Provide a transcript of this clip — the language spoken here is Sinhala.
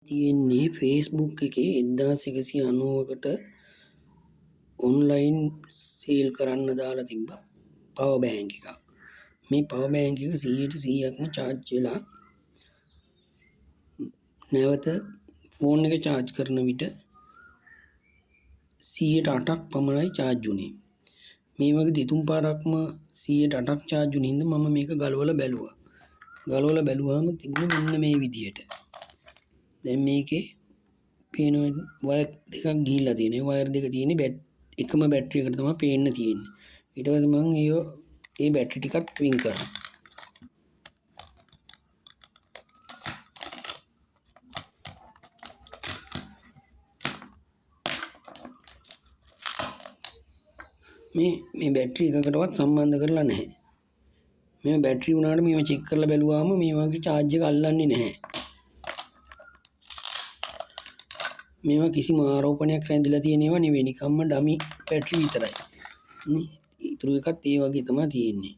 තියෙන්නේ Facebook එකේ 1190කට ඔන්ලයින් සේල් කරන්න දාලා තිබ්බා පවර් බෑන්ක් එකක්. මේ පවර් බෑන්ක් එක 100%ක්ම charge වෙලා නැවත ෆෝන් එක charge කරන විට 108ක් පමණයි charge වුනේ. මේ වගේ දෙතුන් පාරක්ම 108ක් charge වුණ හින්දා මම මේක ගලවලා බැලුවා. ගලවලා බැලුවාම තිබුණේ මෙන්න මේ විදියට. දැන් මේකේ පේන වයර් දෙකක් ගිහිල්ලා තියෙනවා. වයර් දෙක තියෙන්නේ එකම බැටරි එකට තමයි පේන්න තියෙන්නේ. ඊට පස්සේ මම ඒ බැටරි ටිකක් ට්වින් කරනවා. මේ බැටරි එකකටවත් සම්බන්ධ කරලා නැහැ. මේ බැටරි උනාට මේව චෙක් කරලා බැලුවාම මේ වගේ charge එක අල්ලන්නේ නැහැ. මේවා කිසිම ආරෝපණයක් රැඳිලා තියෙන ඒවා නෙවෙයි, නිකම්ම ඩමි බැටරි විතරයි. නේ ඊටු එකත් ඒ වගේ තමයි තියෙන්නේ.